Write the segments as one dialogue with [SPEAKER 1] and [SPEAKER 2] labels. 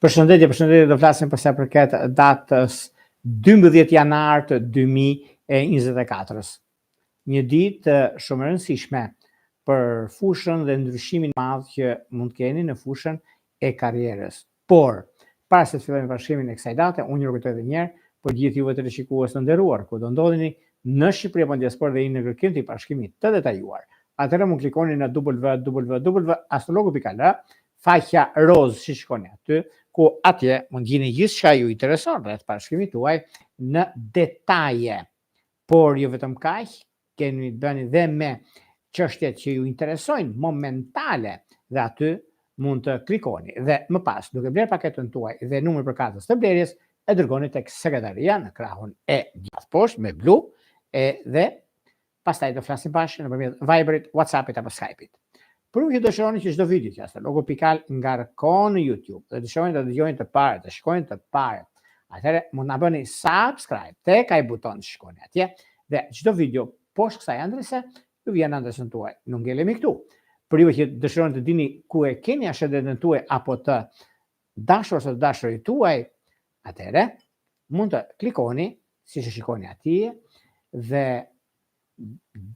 [SPEAKER 1] Përshëndetje, do flasim për sa përket datës 12 janar të 2024. Një ditë shumë e rëndësishme për fushën dhe ndryshimin e madh që mund të keni në fushën e karrierës. Por, para se të fillojmë bashkimin e kësaj date, unë ju rikujtoj edhe një herë për gjithë juve të shikues të nderuar, ku do ndodheni në Shqipëri apo në diasporë dhe në kërkim të bashkimit të detajuar. Atëherë mund klikoni në www.astrologu.al, faqja roz që shikoni aty, ku atje mund gjeni gjithçka ju intereson rreth bashkimit tuaj në detaje. Por jo vetëm kaq, keni të bëni dhe me çështjet që ju interesojnë momentale dhe aty mund të klikoni dhe më pas, duke bler paketën tuaj dhe numrin për kartës të blerjes, e dërgoni tek sekretaria në krahun e gjatë poshtë me blu dhe pastaj do flasim bashkë nëpërmjet Viberit, WhatsAppit apo Skype-it. Për ju që dëshironi që çdo video që astrologu.al ngarkon në YouTube dhe dëshironi të dëgjoni të parë, të shikoni të parë, atëherë mund na bëni subscribe tek ai buton që shikoni atje dhe çdo video poshtë kësaj adrese ju vjen adresën tuaj. Nuk ngelemi këtu. Për ju që dëshironi të dini ku e keni ashedetën tuaj apo të dashur ose të dashurit tuaj, atëherë mund të klikoni siç e shikoni atje dhe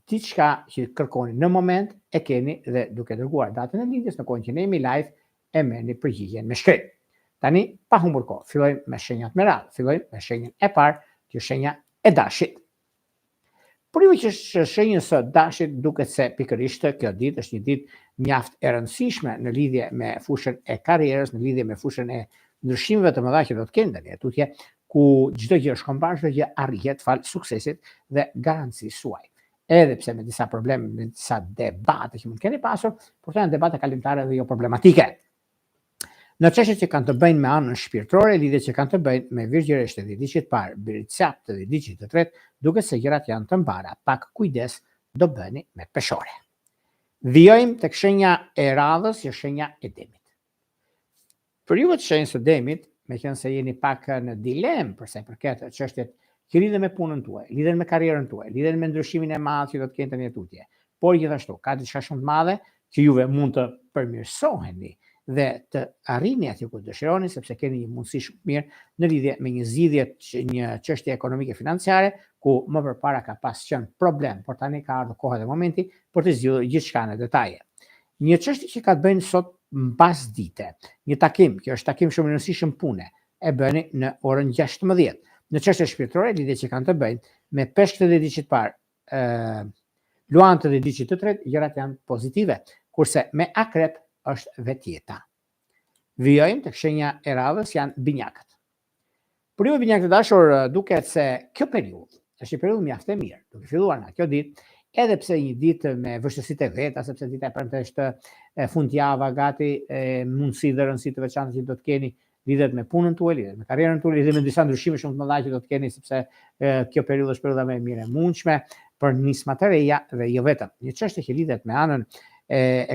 [SPEAKER 1] diçka që kërkoni në moment e keni dhe duke dërguar datën e lidhjes në kohën që ne jemi live e merrni përgjigjen me shkrim. Tani pa humbur kohë, fillojmë me shenjat me radhë. Fillojmë me shenjën e parë, që është shenja e dashit. Për ju që shenjës së dashit duket se pikërisht kjo ditë është një ditë mjaft e rëndësishme në lidhje me fushën e karrierës, në lidhje me fushën e ndryshimeve të mëdha që do të keni tani atje, ku çdo gjë shkëmbar, çdo gjë arrihet fal suksesit dhe garancisë suaj. Edhe pse me disa probleme, me disa debate që mund keni pasur, por këto janë debate kalimtare dhe jo problematike. Në çështjet që kanë të bëjnë me anën shpirtërore, lidhjet që kanë të bëjnë me virgjëresht dhe diçit parë, biricap dhe diçit të tretë, duket se gjërat janë të mbara, pak kujdes do bëni me peshore. Vijojmë tek shenja e radhës, që shenja e demit. Për ju të shenjës së demit, meqense jeni pak në dilemë për sa i përket çështjet që lidhen me punën tuaj, lidhen me karrierën tuaj, lidhen me ndryshimin e madh që do të keni tani tutje. Por gjithashtu ka diçka shumë të madhe që juve mund të përmirësoheni dhe të arrini aty ku dëshironi, sepse keni një mundësi shumë mirë në lidhje me një zgjidhje, një çështje ekonomike financiare, ku më përpara ka pas qenë problem, por tani ka ardhur koha dhe momenti për të zgjidhur gjithçka në detaje. Një çështje që ka të bëjë sot mbas dite, një takim, që është takim shumë i rëndësishëm pune, e bëni në orën 16. Në çështje shpirtërore, lidhjet që kanë të bëjnë me peshkët dhe diçit parë, luantët dhe diçit të tretë, gjërat janë pozitive, kurse me akrep është vetjeta. Vijojmë tek shenja e radhës, janë binjakët. Për ju binjakët të dashur, duket se kjo periudhë është një periudhë mjaft e mirë, duke filluar nga kjo ditë, edhe pse një ditë me vështirësitë e veta, sepse dita e premte është fundjava gati, mundësi dhe rëndësi të veçanta që do të keni lidhet me punën tuaj, lidhet me karrierën tuaj, lidhet me disa ndryshime shumë të mëdha që do të keni, sepse kjo periudhë është periudha më e mirë e mundshme për nisma të reja dhe jo vetëm. Një çështje që lidhet me anën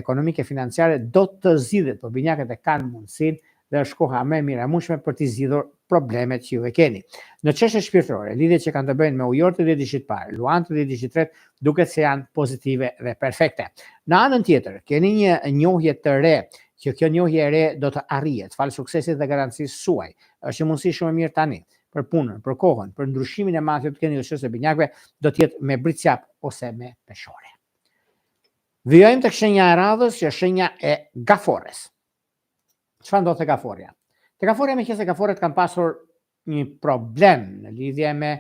[SPEAKER 1] ekonomike financiare do të zgjidhet, por binjakët e kanë mundësinë dhe është koha më e mirë e mundshme për të zgjidhur problemet që ju e keni. Në çështje shpirtërore, lidhjet që kanë të bëjnë me ujorët dhe diçit parë, luantët dhe diçit tretë, duket se janë pozitive dhe perfekte. Në anën tjetër, keni një njohje të re, që kjo njohje e re do të arrihet fal suksesit dhe garancisë suaj. Është një mundësi shumë e mirë tani për punën, për kohën, për ndryshimin e madh që të keni në çështjen e binjakëve, do të jetë me bricjap ose me peshore. Vijojmë tek shenja e radhës, që është shenja e gafores. Çfarë ndodh te gaforja? Te gaforja, meqense gaforet kanë pasur një problem në lidhje me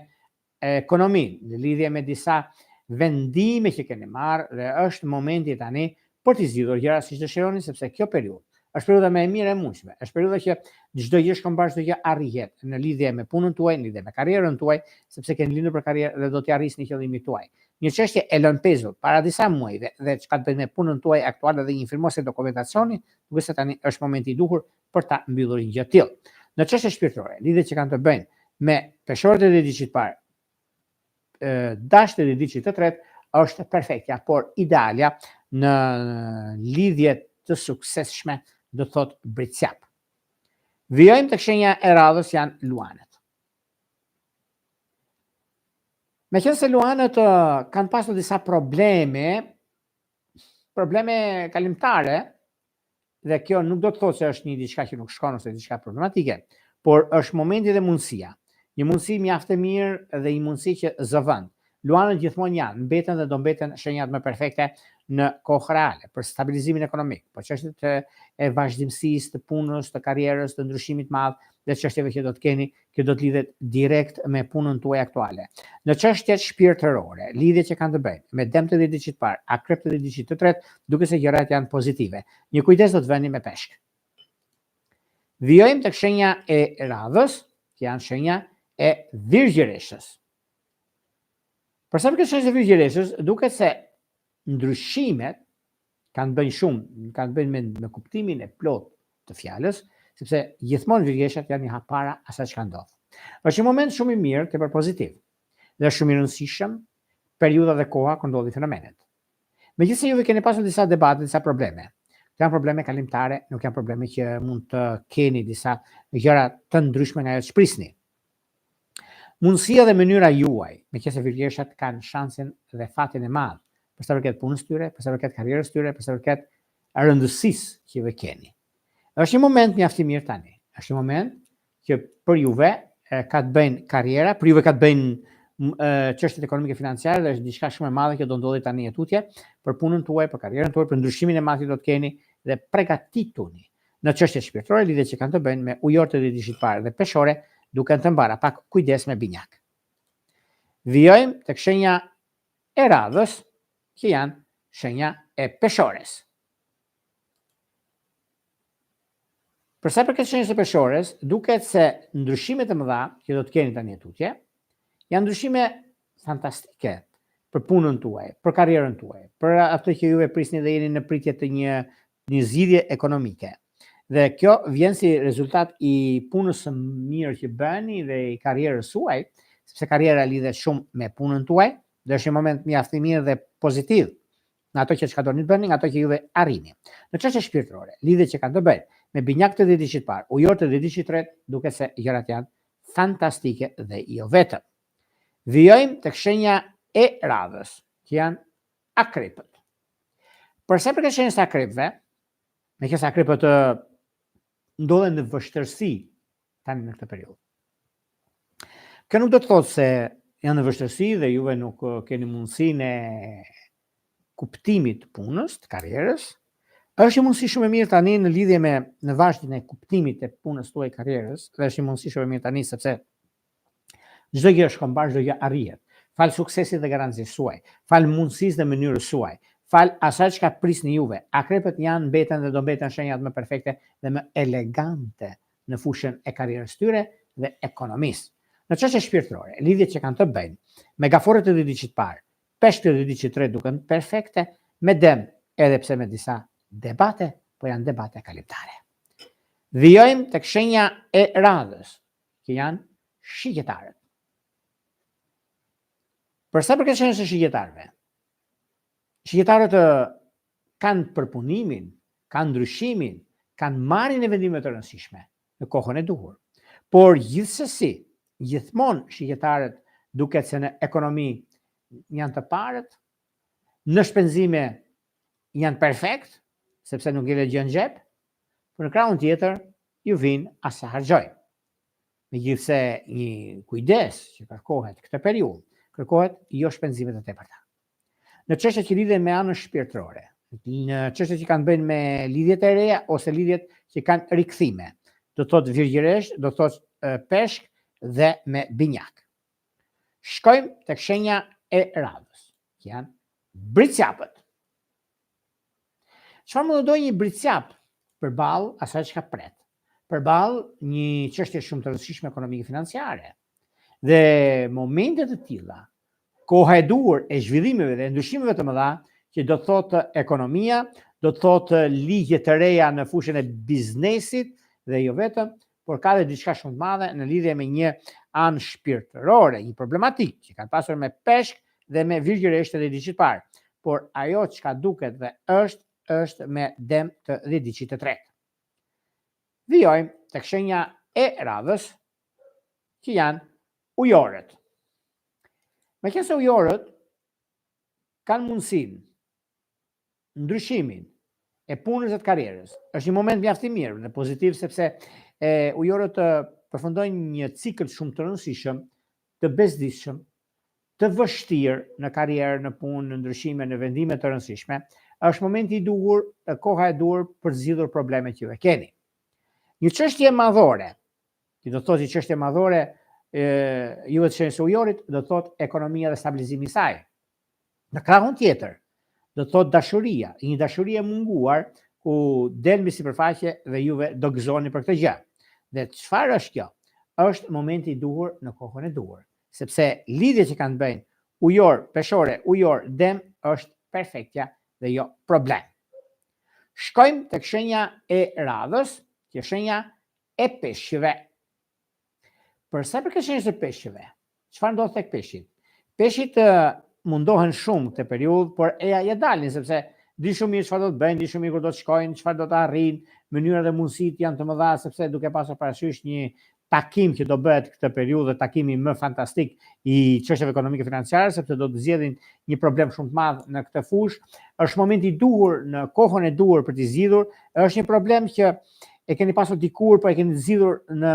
[SPEAKER 1] ekonominë, në lidhje me disa vendime që keni marrë dhe është momenti tani për të zgjidhur gjërat siç dëshironi, sepse kjo periudhë është periudha më e mirë e mundshme. Është periudha që çdo gjë shkëmbar, çdo gjë arrihet në lidhje me punën tuaj, në lidhje me karrierën tuaj, sepse keni lindur për karrierë dhe do t'i arrisni qëllimin tuaj. Një çështje e lën pezut para disa muajve dhe çka të bëjë me punën tuaj aktuale dhe një infirmose dokumentacioni, duke se tani është momenti i duhur për ta mbyllur një gjë të tillë. Në çështje shpirtërore, lidhjet që kanë të bëjnë me peshorët e diçit parë, dashët e diçit të tretë, është perfektja, por idealja në lidhje të suksesshme do të thotë bricjap. Vijojmë tek shenja e radhës, janë luanët. Meqense luanët kanë pasur disa probleme kalimtare, dhe kjo nuk do të thotë se është një diçka që nuk shkon ose diçka problematike, por është momenti dhe mundësia. Një mundësi mjaft e mirë dhe një mundësi që zëvend. Luanët gjithmonë janë, mbeten dhe do mbeten shenjat më perfekte në kohë reale për stabilizimin ekonomik, por çështjet e vazhdimësisë të punës, të karrierës, të ndryshimit të madh dhe çështjeve që do të keni, që do të lidhet direkt me punën tuaj aktuale. Në çështjet shpirtërore, lidhjet që kanë të bëjnë me dëmt të diçit të parë, akrep të diçit të tretë, duke se gjërat janë pozitive. Një kujdes do të vëni me peshk. Vijojmë tek shenja e radhës, që janë shenja e virgjëreshës. Për sa përket shenjës së virgjëreshës, duket se ndryshimet kanë bënë shumë, kanë bënë me kuptimin e plot të fjalës, sepse gjithmonë virgjëreshat janë një hap para asaj që ndodh. Është një moment shumë i mirë, tepër pozitiv, dhe shumë i rëndësishëm periudha dhe koha kur ndodhin fenomenet. Megjithëse juve keni pasur disa debate, disa probleme. Janë probleme kalimtare, nuk janë probleme që mund të keni disa gjëra të ndryshme nga ajo që prisni. Mundësia dhe mënyra juaj, me qenë se virgjëreshat kanë shansin dhe fatin e madh për sa përket punës tyre, për sa përket karrierës tyre, për sa përket rëndësisë që juve keni. Është një moment mjaft i mirë tani. Është një moment që për juve ka të bëjnë karriera, për juve ka të bëjnë çështjet ekonomike financiare dhe është diçka shumë e madhe që do ndodhi tani e tutje për punën tuaj, për karrierën tuaj, për ndryshimin e madh që do të keni dhe përgatituni në çështjet shpirtërore, lidhje që kanë të bëjnë me ujorët e ditësit parë dhe peshore, duke të mbara pak kujdes me binjak. Vijojmë tek shenja e radhës, që janë shenja e peshores. Për sa përket shenjës së peshores, duket se ndryshimet e mëdha që do të keni tani tutje, janë ndryshime fantastike për punën tuaj, për karrierën tuaj, për atë që juve prisni dhe jeni në pritje të një zgjidhje ekonomike. Dhe kjo vjen si rezultat i punës së mirë që bëni dhe i karrierës suaj, sepse karriera lidhet shumë me punën tuaj, dhe është një moment mjaft i mirë dhe pozitiv në ato që doni të bëni, nga ato që juve arrini. Në çështje shpirtërore, lidhjet që kanë të bëjnë me binjak të ditësit parë, ujor të ditësit tretë, duket se gjërat janë fantastike dhe jo vetëm. Vijojmë tek shenja e radhës, që janë akrepët. Për sa përket shenjës së akrepëve, me qenë se akrepët ndodhen në vështirësi tani në këtë periudhë. Kjo nuk do të thotë se janë në vështirësi dhe juve nuk keni mundësinë e kuptimit të punës, të karrierës. Është një mundësi shumë e mirë tani në lidhje me në vazhdimin e kuptimit të punës tuaj karrierës, dhe është një mundësi shumë e mirë tani sepse çdo gjë shkon mbar, çdo gjë arrihet. Fal suksesit dhe garancisë suaj, fal mundësisë dhe mënyrës suaj, fal asaj çka prisni juve. Akrepët janë mbeten dhe do mbeten shenjat më perfekte dhe më elegante në fushën e karrierës tyre dhe ekonomisë. Në çështje shpirtërore, lidhjet që kanë të bëjnë me gaforët e ditësit parë, peshqit e ditësit tretë duken perfekte, me dëm, edhe pse me disa debate, po janë debate kalimtare. Vijojmë tek shenja e radhës, që janë shigjetarët. Për sa përket shenjës së shigjetarëve, shigjetarët kanë përpunimin, kanë ndryshimin, kanë marrjen e vendimeve të rëndësishme në kohën e duhur. Por gjithsesi, gjithmonë shigjetarët duket se në ekonomi janë të parët, në shpenzime janë perfekt, sepse nuk gjelet gjë në xhep, por në krahun tjetër ju vinë as sa harxojnë. Megjithse një kujdes që kërkohet këtë periudhë, kërkohet jo shpenzime të tepërta. Në çështjet që lidhen me anën shpirtërore, në çështjet që kanë bënë me lidhjet e reja ose lidhjet që kanë rikthime, do thotë virgjëresh, do thotë peshk dhe me binjak. Shkojmë tek shenja e radhës, që janë bricjapët. Çfarë mund të dojë një bricjap përballë asaj çka pret? Përballë një çështje shumë të rëndësishme ekonomike financiare. Dhe momente të tilla, koha e duhur e zhvillimeve dhe ndryshimeve të mëdha, që do të thotë ekonomia, do të thotë ligje të reja në fushën e biznesit dhe jo vetëm, por ka dhe diçka shumë të madhe në lidhje me një anë shpirtërore, një problematik që kanë pasur me peshk dhe me virgjëresht të ditësit parë. Por ajo çka duket dhe është me dëm të ditësit të tretë. Vijojmë tek shenja e radhës, që janë ujorët. Meqense ujorët kanë mundësinë, ndryshimin e punës dhe të karrierës. Është një moment mjaft i mirë dhe pozitiv sepse ujorët përfundojnë një cikël shumë të rëndësishëm, të bezdisshëm, të vështirë në karrierë, në punë, në ndryshime, në vendime të rëndësishme. Është momenti i duhur, koha e duhur për zgjidhur problemet që ju e keni. Një çështje madhore, që do të thotë një çështje madhore juve të shenjës së ujorit, do të thotë ekonomia dhe stabilizimi i saj. Në krahun tjetër, do të thotë dashuria, një dashuri e munguar ku del mbi sipërfaqe dhe juve do gëzoni për këtë gjë. Dhe çfarë është kjo? Është momenti i duhur në kohën e duhur, sepse lidhjet që kanë bëjnë ujor, peshore, ujor, dem është perfektja dhe jo problem. Shkojmë tek shenja e radhës, që është shenja e peshqve. Për sa përket shenjës së peshqve, çfarë ndodh tek peshqit? Peshqit mundohen shumë këtë periudhë, por ja dalin sepse di shumë mirë çfarë do të bëjnë, di shumë mirë kur do të shkojnë, çfarë do të arrijnë, mënyrat dhe mundësitë janë të mëdha sepse duke pasur parasysh një takim që do bëhet këtë periudhë, takimi më fantastik i çështjeve ekonomike financiare, sepse do të zgjedhin një problem shumë të madh në këtë fushë. Është momenti i duhur, në kohën e duhur për t'i zgjidhur. Është një problem që e keni pasur dikur, por e keni zgjidhur në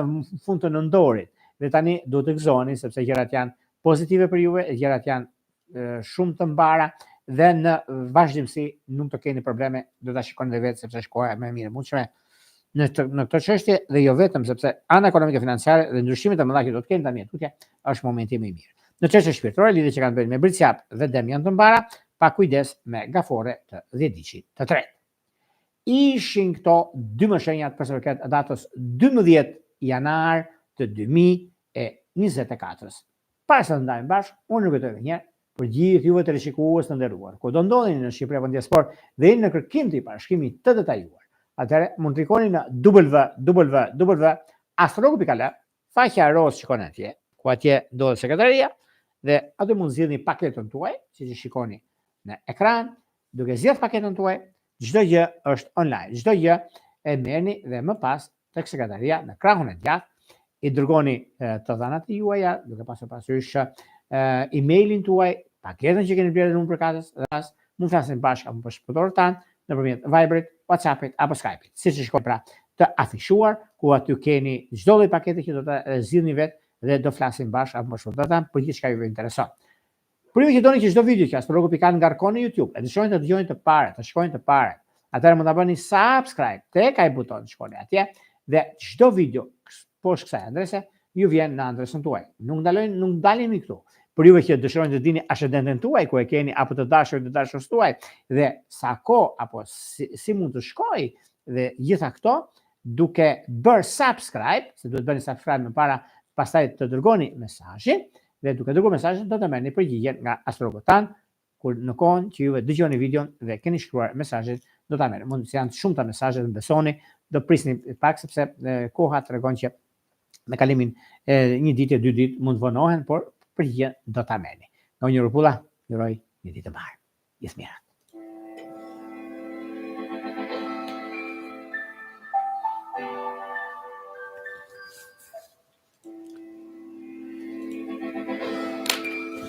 [SPEAKER 1] fund të nëndorit. Dhe tani duhet të gëzoni sepse gjërat janë pozitive për juve, gjërat janë shumë të mbara dhe në vazhdimsi nuk të keni probleme, do ta shikoni dhe vetë sepse është koha më e mirë mundshme në këtë çështje dhe jo vetëm sepse ana ekonomike financiare dhe ndryshimet e mëdha që do të kenë tani tutje është momenti më i mirë. Në çështje shpirtërore, lidhjet që kanë bënë me Bricjap dhe Dem janë të mbara, pa kujdes me gafore të dhjetëdiçit të tretë. Ishin këto dy shenjat për sa përket datës 12 janar të 2024. Para se të ndajmë bashkë, unë rikujtoj edhe një herë për gjithë juve të rishikues të nderuar, ku do ndodheni në Shqipëri apo në diaspor dhe jeni në kërkim të parashikimit të detajuar. Atëherë mund të klikoni në www.astrologu.al, faqja roz shikoni atje, ku atje ndodhet sekretaria dhe aty mund zgjidhni paketën tuaj, siç e shikoni në ekran, duke zgjedhur paketën tuaj, çdo gjë është online. Çdo gjë e merrni dhe më pas tek sekretaria në krahun e djathtë i dërgoni të dhënat e juaja, duke pasur parasysh emailin tuaj, paketën që keni blerë në numër katës, mund të flasim bashkë apo për shpëtorët tanë nëpërmjet Viberit, WhatsAppit apo Skypit. Siç e shikoni pra, të afishuar ku aty keni çdo lloj pakete që do ta zgjidhni vetë dhe do flasim bashkë apo për shpëtorët tanë për gjithçka ju intereson. Për ju që doni që çdo video që astrologu.al ngarkon në YouTube, e dëshironi të dëgjoni të parë, të shkojnë të parë. Atëherë mund ta bëni subscribe tek ai buton, shkoni atje dhe çdo video poshtë kësaj adrese ju vjen në adresën tuaj. Nuk daleni këtu. Për juve që dëshironi të dini ascendenten tuaj ku e keni apo të dashurin të dashurës tuaj dhe sa kohë apo si mund të shkojë dhe gjitha këto duke bërë subscribe, se duhet bëni subscribe më para, pastaj të dërgoni mesazhin dhe duke dërguar mesazhin do të merrni përgjigjen nga astrologu tan kur në kohën që juve dëgjoni videon dhe keni shkruar mesazhin do ta merrni. Mund të janë shumë ta mesazhe të besoni, do prisni pak sepse koha tregon që me kalimin një ditë, 2 ditë mund vonohen, por përgjigjen do ta merrni. Nga Unë Rupulla, juroj një ditë të mbarë. Gjithë mirë.